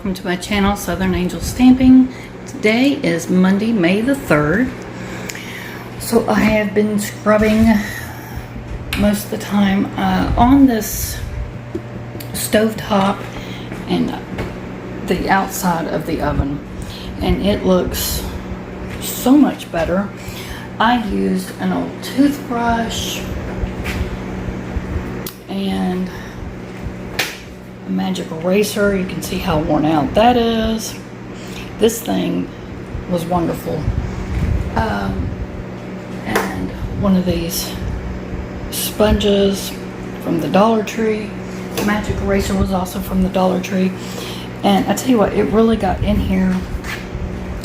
welcome to my channel, Southern Angel Stamping. Today is Monday, May the 3rd. So I have been scrubbing most of the time on this stovetop and the outside of the oven, and it looks so much better. I used an old toothbrush and a magic eraser. You can see how worn out that is. This thing was wonderful. And one of these sponges from the Dollar Tree. The magic eraser was also from the Dollar Tree. And I tell you what, it really got in here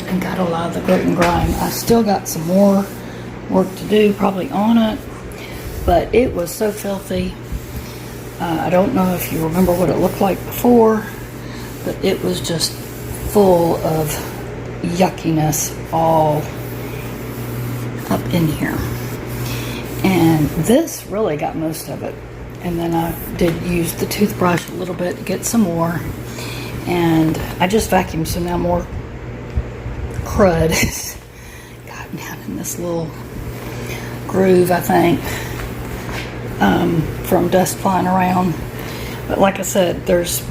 and got a lot of the grit and grime. I still got some more work to do probably on it, but it was so filthy. I don't know if you remember what it looked like before, but it was just full of yuckiness all up in here. And this really got most of it. And then I did use the toothbrush a little bit to get some more. And I just vacuumed, so now more crud has gotten down in this little groove, I think. From dust flying around. But like I said, there was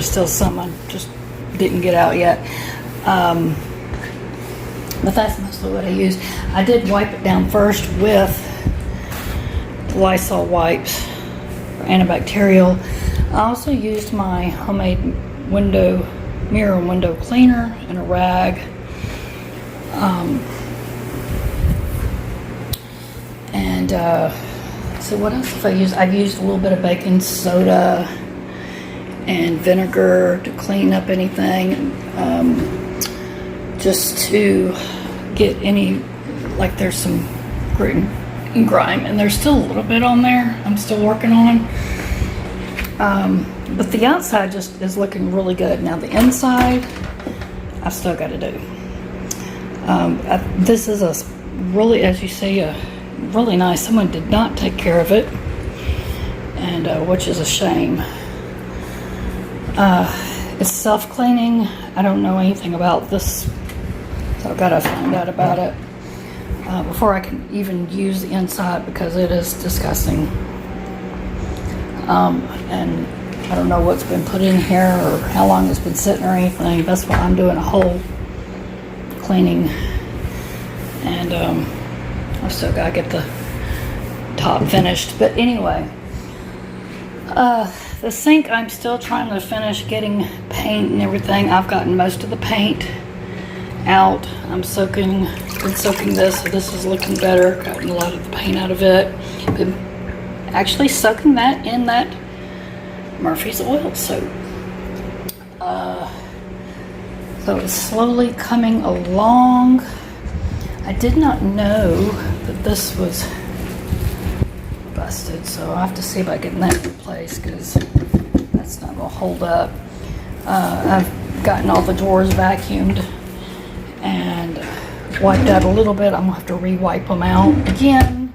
still some I just didn't get out yet. But that's mostly what I used. I did wipe it down first with Lysol wipes for antibacterial. I also used my homemade mirror and window cleaner and a rag. So what else have I used? I've used a little bit of baking soda and vinegar to clean up anything, just to get any, like there's some grit and grime, and there's still a little bit on there I'm still working on. But the outside just is looking really good. Now the inside, I've still got to do. This is a really, as you see, a really nice. Someone did not take care of it, and which is a shame. It's self-cleaning. I don't know anything about this, so I've got to find out about it before I can even use the inside, because it is disgusting. And I don't know what's been put in here or how long it's been sitting or anything. That's why I'm doing a whole cleaning. And I've still got to get the top finished. But anyway, the sink, I'm still trying to finish getting paint and everything. I've gotten most of the paint out. Been soaking this, so this is looking better. Gotten a lot of the paint out of it. Been actually soaking that in that Murphy's oil soap. So it's slowly coming along. I did not know that this was busted, so I'll have to see about getting that replaced, because that's not going to hold up. I've gotten all the drawers vacuumed and wiped out a little bit. I'm going to have to re-wipe them out again.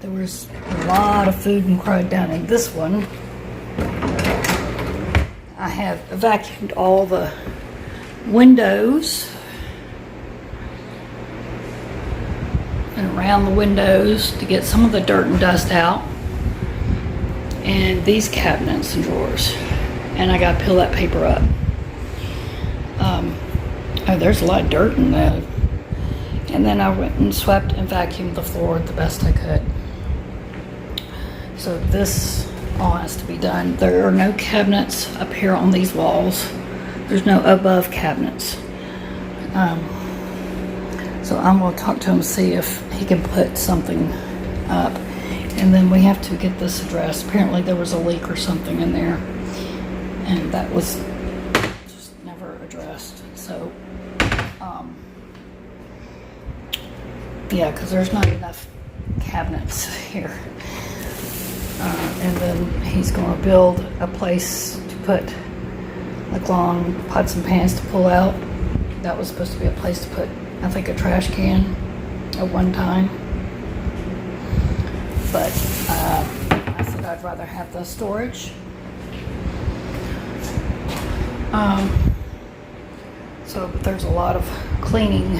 There was a lot of food and crud down in this one. I have vacuumed all the windows and around the windows to get some of the dirt and dust out, and these cabinets and drawers, and I got to peel that paper up. Oh, there's a lot of dirt in that. And then I went and swept and vacuumed the floor the best I could. So this all has to be done. There are no cabinets up here on these walls. There's no above cabinets. So I'm going to talk to him, see if he can put something up. And then we have to get this addressed. Apparently there was a leak or something in there, and that was just never addressed. So, yeah, because there's not enough cabinets here. And then he's going to build a place to put like long pots and pans to pull out. That was supposed to be a place to put, I think, a trash can at one time. But I said I'd rather have the storage. But there's a lot of cleaning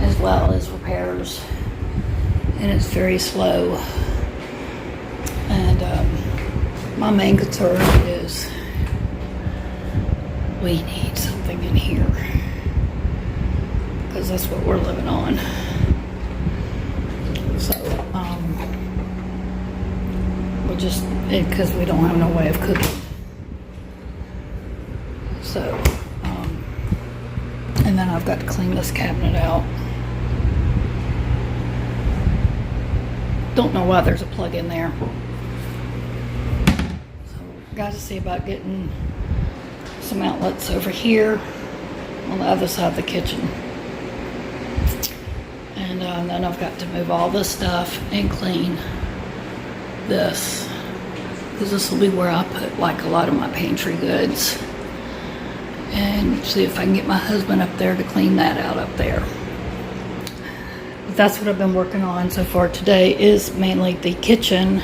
as well as repairs, and it's very slow. And my main concern is we need something in here, because that's what we're living on. So we just, because we don't have no way of cooking. So and then I've got to clean this cabinet out. Don't know why there's a plug in there. So got to see about getting some outlets over here on the other side of the kitchen. And then I've got to move all this stuff and clean this, because this will be where I put like a lot of my pantry goods. And see if I can get my husband up there to clean that out up there. But that's what I've been working on so far today, is mainly the kitchen.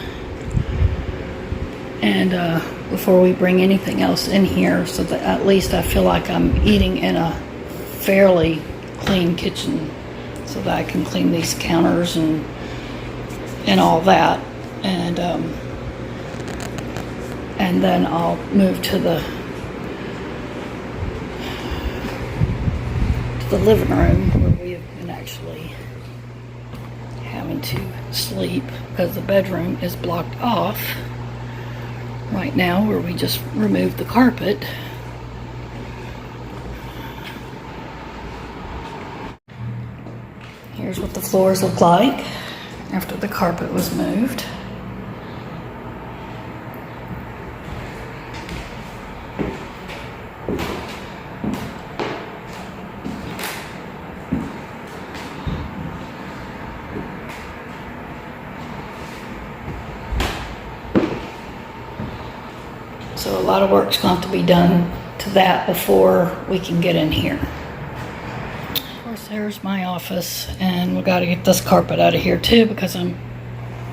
And before we bring anything else in here, so that at least I feel like I'm eating in a fairly clean kitchen, so that I can clean these counters and all that. And then I'll move to the living room, where we have been actually having to sleep, because the bedroom is blocked off right now, where we just removed the carpet. Here's what the floors look like after the carpet was moved. So a lot of work's going to have to be done to that before we can get in here. Of course, there's my office, and we got to get this carpet out of here too, because I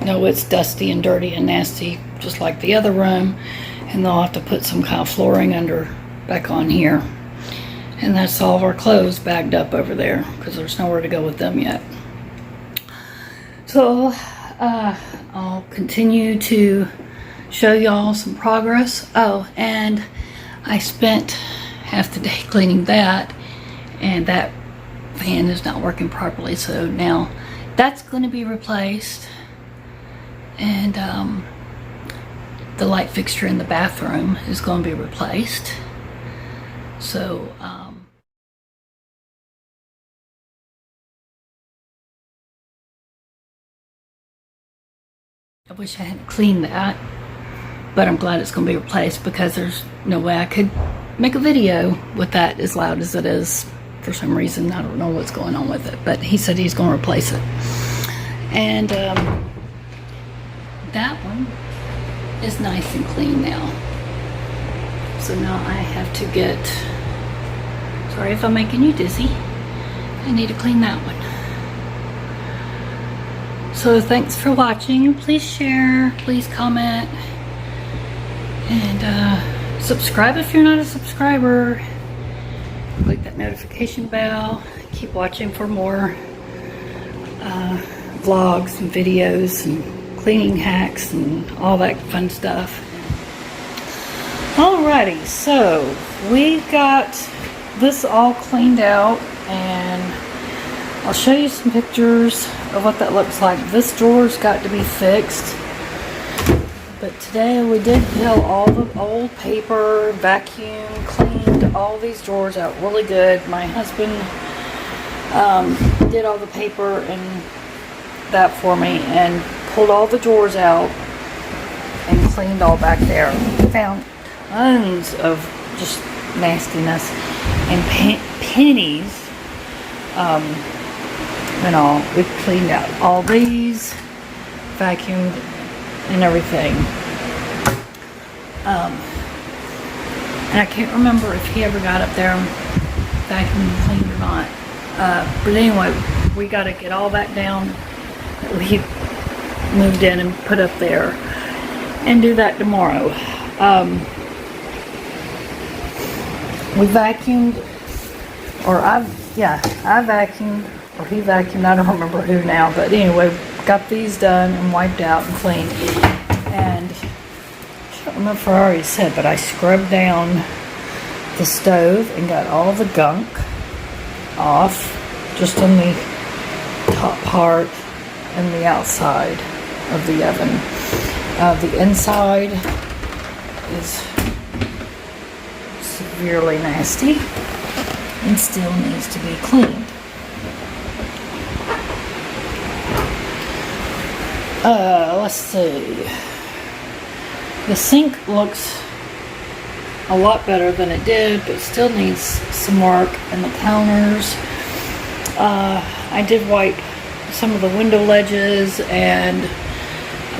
know it's dusty and dirty and nasty, just like the other room. And they'll have to put some kind of flooring back on here. And that's all of our clothes bagged up over there, because there's nowhere to go with them yet. So I'll continue to show y'all some progress. Oh, and I spent half the day cleaning that, and that fan is not working properly, so now that's going to be replaced. And the light fixture in the bathroom is going to be replaced. So I wish I hadn't cleaned that, but I'm glad it's going to be replaced, because there's no way I could make a video with that as loud as it is. For some reason, I don't know what's going on with it, but he said he's going to replace it. And that one is nice and clean now. So now I have to get, sorry if I'm making you dizzy, I need to clean that one. So thanks for watching. Please share, please comment, and subscribe if you're not a subscriber. Click that notification bell. Keep watching for more vlogs and videos and cleaning hacks and all that fun stuff. Alrighty, so we've got this all cleaned out, and I'll show you some pictures of what that looks like. This drawer's got to be fixed. But today we did peel all the old paper, vacuum, cleaned all these drawers out really good. My husband did all the paper and that for me, and pulled all the drawers out and cleaned all back there. Found tons of just nastiness and pennies and all. We've cleaned out all these, vacuumed and everything. And I can't remember if he ever got up there and vacuumed and cleaned or not. But anyway, we got to get all that down that we moved in and put up there, and do that tomorrow. We vacuumed, or I vacuumed, or he vacuumed, I don't remember who now, but anyway, got these done and wiped out and cleaned. And I don't remember if I already said, but I scrubbed down the stove and got all the gunk off, just on the top part and the outside of the oven. The inside is severely nasty and still needs to be cleaned. Let's see. The sink looks a lot better than it did, but still needs some work. And the counters, I did wipe some of the window ledges and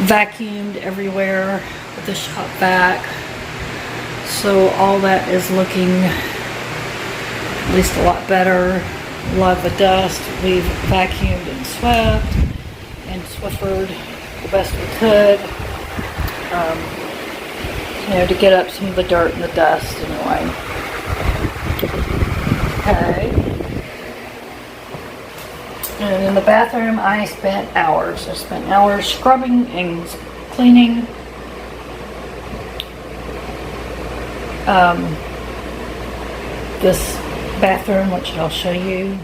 vacuumed everywhere with the shop vac. So all that is looking at least a lot better. A lot of the dust we've vacuumed and swept and Swiffered the best we could. To get up some of the dirt and the dust anyway. Okay. And in the bathroom, I spent hours. I spent hours scrubbing and cleaning. This bathroom, which I'll show you.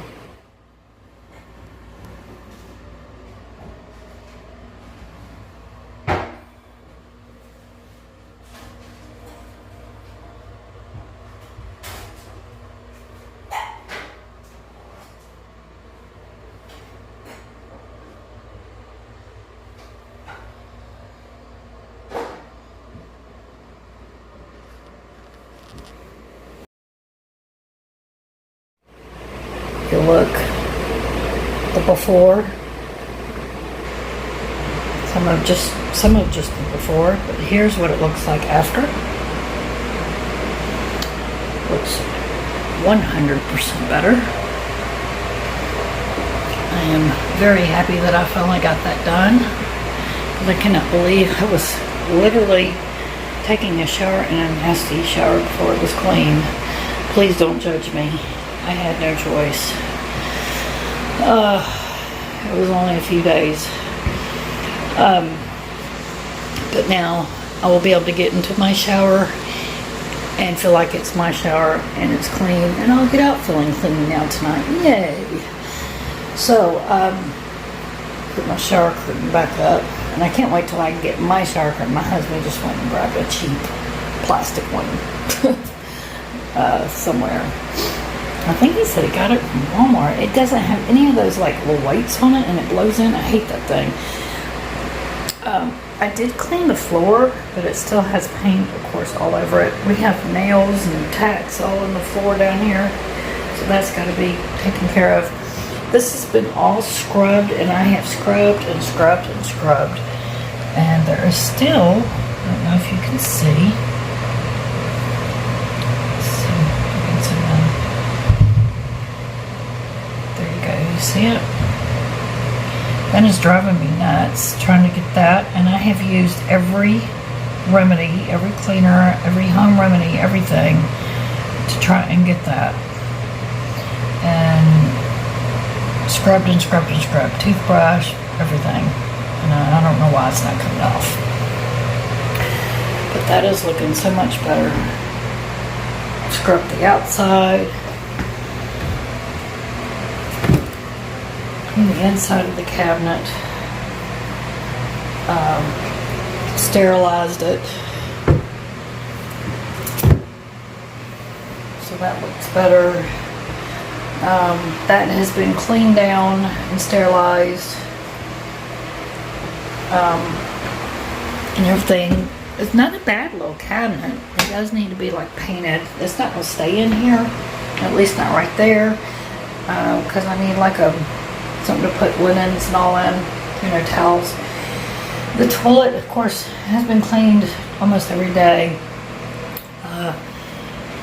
If you look, the before, some of just the before, but here's what it looks like after. Looks 100% better. I am very happy that I finally got that done, because I cannot believe I was literally taking a shower in a nasty shower before it was clean. Please don't judge me. I had no choice. It was only a few days. But now I will be able to get into my shower and feel like it's my shower and it's clean, and I'll get out feeling clean now tonight. Yay! So, put my shower curtain back up, and I can't wait till I can get my shower curtain. My husband just went and grabbed a cheap plastic one somewhere. I think he said he got it from Walmart. It doesn't have any of those like little weights on it, and it blows in. I hate that thing. I did clean the floor, but it still has paint, of course, all over it. We have nails and tacks all in the floor down here, so that's got to be taken care of. This has been all scrubbed, and I have scrubbed and scrubbed and scrubbed, and there is still, I don't know if you can see. See it? That is driving me nuts trying to get that, and I have used every remedy, every cleaner, every home remedy, everything to try and get that. And scrubbed and scrubbed and scrubbed, toothbrush, everything, and I don't know why it's not coming off. But that is looking so much better. Scrub the outside. The inside of the cabinet, sterilized it, so that looks better. That has been cleaned down and sterilized, and everything. It's not a bad little cabinet. It does need to be like painted. It's not going to stay in here, at least not right there, because I need like something to put linens and all in, towels. The toilet, of course, has been cleaned almost every day.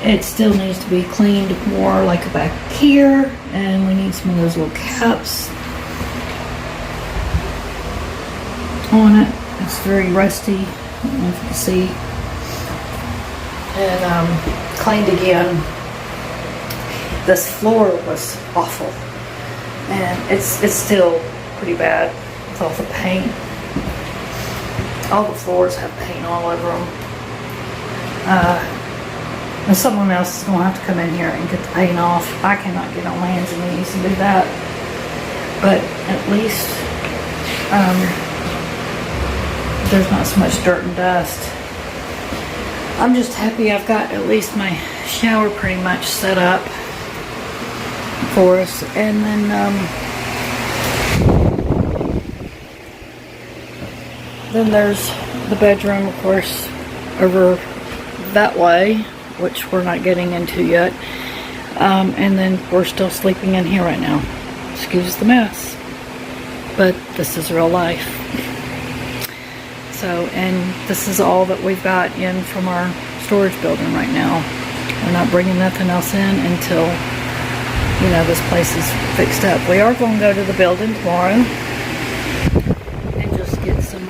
It still needs to be cleaned more, like back here, and we need some of those little caps on it. It's very rusty, I don't know if you can see. And cleaned again this floor was awful, and it's still pretty bad with all the paint. All the floors have paint all over them. And someone else is going to have to come in here and get the paint off. I cannot get on my hands and knees and do that. But at least there's not so much dirt and dust. I'm just happy I've got at least my shower pretty much set up for us. And then there's the bedroom, of course, over that way, which we're not getting into yet. And then we're still sleeping in here right now. Excuse the mess, but this is real life. So, and this is all that we've got in from our storage building right now. We're not bringing nothing else in until, you know, this place is fixed up. We are going to go to the building tomorrow and just get some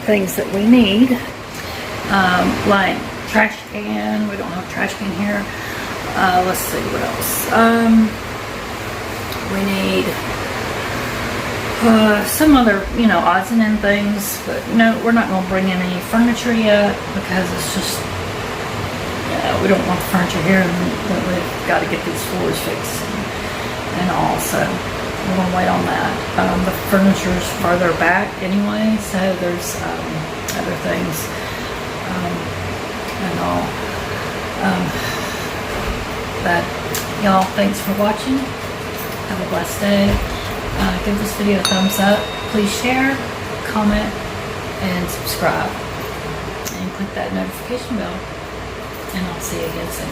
things that we need, like trash can. We don't have a trash can here. Let's see what else. We need some other, you know, odds and ends things, but no, we're not going to bring in any furniture yet because it's just, we don't want the furniture here, and then we've got to get these floors fixed and all, so we're going to wait on that. The furniture's farther back anyway, so there's other things and all. But y'all, thanks for watching. Have a blessed day. Give this video a thumbs up. Please share, comment, and subscribe. And click that notification bell. And I'll see you again soon.